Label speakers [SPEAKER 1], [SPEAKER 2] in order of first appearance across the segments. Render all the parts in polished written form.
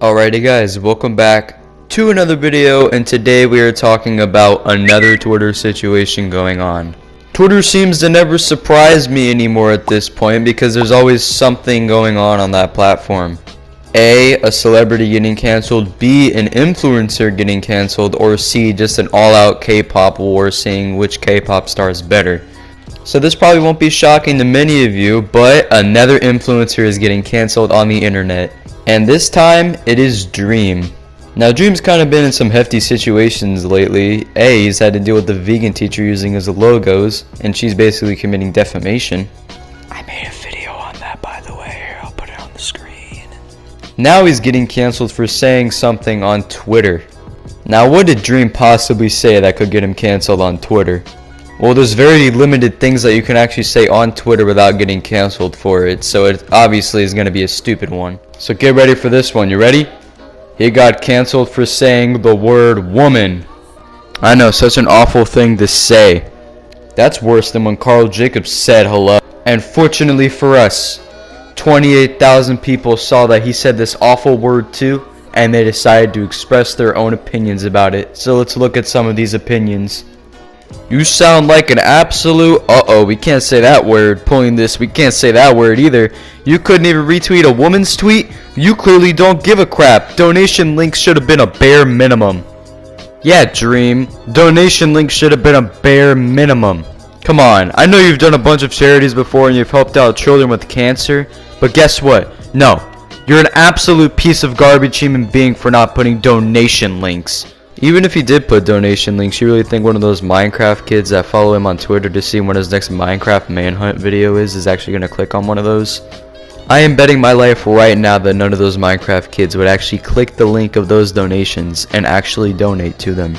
[SPEAKER 1] Alrighty guys, welcome back to another video, and today we are talking about another Twitter situation going on. Twitter seems to never surprise me anymore at this point because there's always something going on that platform. A celebrity getting cancelled, B, an influencer getting cancelled, or C, just an all-out K-pop war seeing which K-pop star is better. So this probably won't be shocking to many of you, but another influencer is getting cancelled on the internet. And this time, it is Dream. Now, Dream's kind of been in some hefty situations lately. A, he's had to deal with the vegan teacher using his logos, and she's basically committing defamation. I made a video on that, by the way. Here, I'll put it on the screen. Now he's getting canceled for saying something on Twitter. Now, what did Dream possibly say that could get him canceled on Twitter? Well, there's very limited things that you can actually say on Twitter without getting canceled for it, so it obviously is going to be a stupid one. So get ready for this one. You ready? He got canceled for saying the word woman. I know, such an awful thing to say. That's worse than when Carl Jacobs said hello. And fortunately for us, 28,000 people saw that he said this awful word too, and they decided to express their own opinions about it. So let's look at some of these opinions. You sound like an absolute we can't say that word. Pulling this, we can't say that word either. You couldn't even retweet a woman's tweet? You clearly don't give a crap. Donation links should have been a bare minimum. Yeah, Dream. Donation links should have been a bare minimum. Come on, I know you've done a bunch of charities before and you've helped out children with cancer, but guess what? No, you're an absolute piece of garbage human being for not putting donation links. Even if he did put donation links, you really think one of those Minecraft kids that follow him on Twitter to see when his next Minecraft manhunt video is actually going to click on one of those? I am betting my life right now that none of those Minecraft kids would actually click the link of those donations and actually donate to them.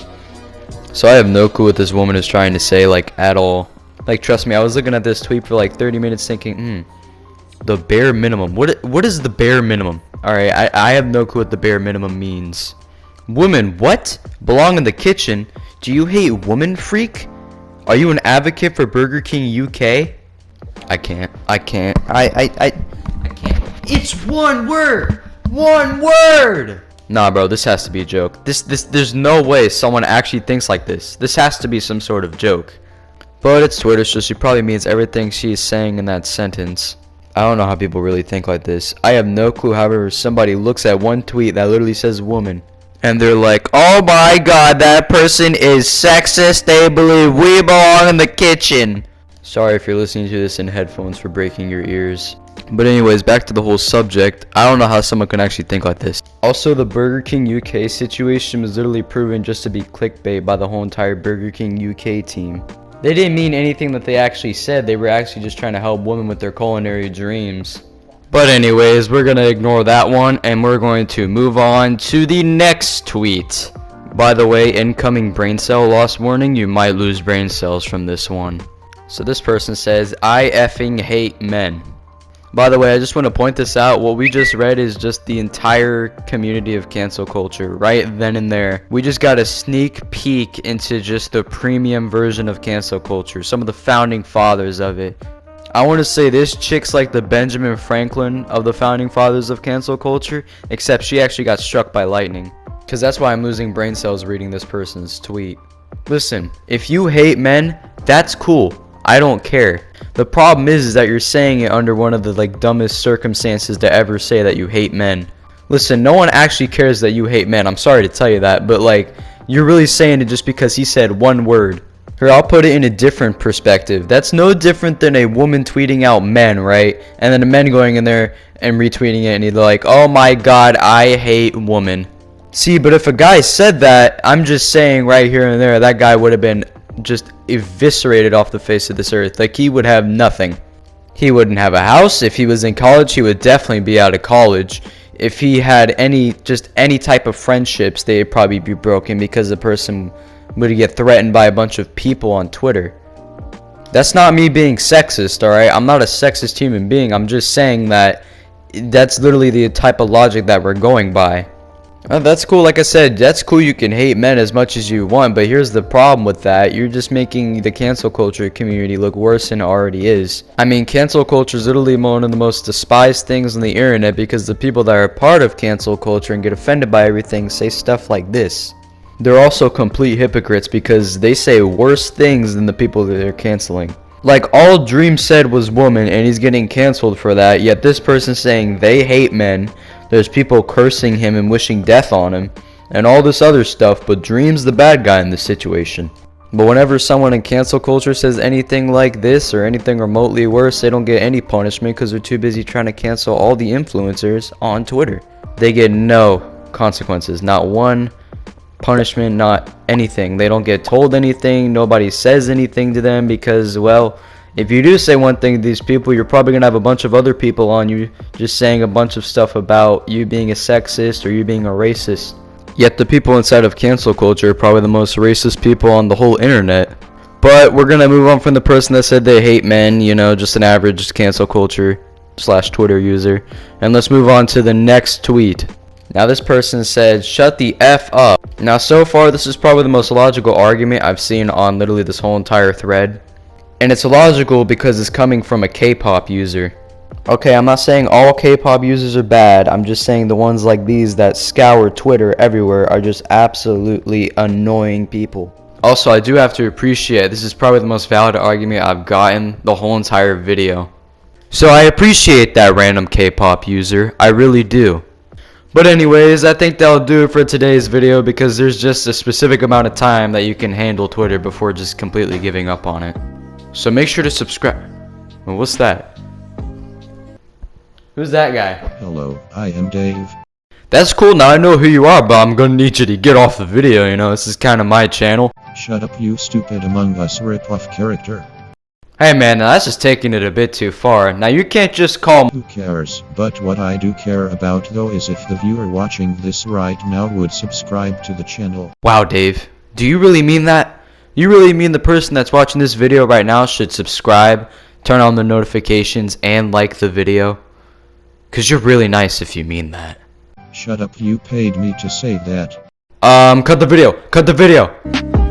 [SPEAKER 1] So I have no clue what this woman is trying to say, like, at all. Like, trust me, I was looking at this tweet for like 30 minutes thinking, the bare minimum. What is the bare minimum? Alright, I have no clue what the bare minimum means. Women, what? Belong in the kitchen? Do you hate woman, freak? Are you an advocate for Burger King UK? I can't. I can't. It's one word! One word! Nah, bro, this has to be a joke. There's no way someone actually thinks like this. This has to be some sort of joke. But it's Twitter, so she probably means everything she is saying in that sentence. I don't know how people really think like this. I have no clue, however, somebody looks at one tweet that literally says woman, and they're like, oh my god, that person is sexist. They believe we belong in the kitchen. Sorry if you're listening to this in headphones for breaking your ears. But anyways, back to the whole subject. I don't know how someone can actually think like this. Also, the Burger King UK situation was literally proven just to be clickbait by the whole entire Burger King UK team. They didn't mean anything that they actually said. They were actually just trying to help women with their culinary dreams. But anyways, we're going to ignore that one, and we're going to move on to the next tweet. By the way, incoming brain cell loss warning, you might lose brain cells from this one. So this person says, I effing hate men. By the way, I just want to point this out. What we just read is just the entire community of cancel culture right then and there. We just got a sneak peek into just the premium version of cancel culture, some of the founding fathers of it. I want to say this chick's like the Benjamin Franklin of the founding fathers of cancel culture, except she actually got struck by lightning. Because that's why I'm losing brain cells reading this person's tweet. Listen, if you hate men, that's cool. I don't care. The problem is that you're saying it under one of the dumbest circumstances to ever say that you hate men. Listen, no one actually cares that you hate men. I'm sorry to tell you that, but you're really saying it just because he said one word. Here, I'll put it in a different perspective. That's no different than a woman tweeting out men, right? And then a man going in there and retweeting it and he's like, oh my god, I hate woman. See, but if a guy said that, I'm just saying right here and there, that guy would have been just eviscerated off the face of this earth. Like, he would have nothing. He wouldn't have a house. If he was in college, he would definitely be out of college. If he had any type of friendships, they'd probably be broken because the person would get threatened by a bunch of people on Twitter. That's not me being sexist, alright? I'm not a sexist human being. I'm just saying that that's literally the type of logic that we're going by. That's cool. Like I said, that's cool. You can hate men as much as you want, but here's the problem with that. You're just making the cancel culture community look worse than it already is. I mean, cancel culture is literally one of the most despised things on the internet because the people that are part of cancel culture and get offended by everything say stuff like this. They're also complete hypocrites because they say worse things than the people that they're canceling. Like, all Dream said was woman, and he's getting canceled for that, yet this person's saying they hate men. There's people cursing him and wishing death on him, and all this other stuff, but Dream's the bad guy in this situation. But whenever someone in cancel culture says anything like this, or anything remotely worse, they don't get any punishment because they're too busy trying to cancel all the influencers on Twitter. They get no consequences, not one punishment, not anything. They don't get told anything, nobody says anything to them because, well, if you do say one thing to these people, you're probably gonna have a bunch of other people on you just saying a bunch of stuff about you being a sexist or you being a racist. Yet the people inside of cancel culture are probably the most racist people on the whole internet. But we're gonna move on from the person that said they hate men, you know, just an average cancel culture / Twitter user. And let's move on to the next tweet. Now this person said, "Shut the F up." Now so far this is probably the most logical argument I've seen on literally this whole entire thread. And it's illogical because it's coming from a K-pop user. Okay, I'm not saying all K-pop users are bad. I'm just saying the ones like these that scour Twitter everywhere are just absolutely annoying people. Also, I do have to appreciate this is probably the most valid argument I've gotten the whole entire video. So I appreciate that random K-pop user. I really do. But anyways, I think that'll do it for today's video because there's just a specific amount of time that you can handle Twitter before just completely giving up on it. So make sure to subscribe. Well, what's that? Who's that guy?
[SPEAKER 2] Hello, I am Dave.
[SPEAKER 1] That's cool, now I know who you are, but I'm gonna need you to get off the video, you know, this is kinda my channel.
[SPEAKER 2] Shut up, you stupid Among Us rip-off character.
[SPEAKER 1] Hey man, now that's just taking it a bit too far. Now you can't just call.
[SPEAKER 2] Who cares? But what I do care about though is if the viewer watching this right now would subscribe to the channel.
[SPEAKER 1] Wow, Dave, do you really mean that? You really mean the person that's watching this video right now should subscribe, turn on the notifications, and like the video? Cause you're really nice if you mean that.
[SPEAKER 2] Shut up, you paid me to say that.
[SPEAKER 1] Cut the video! Cut the video!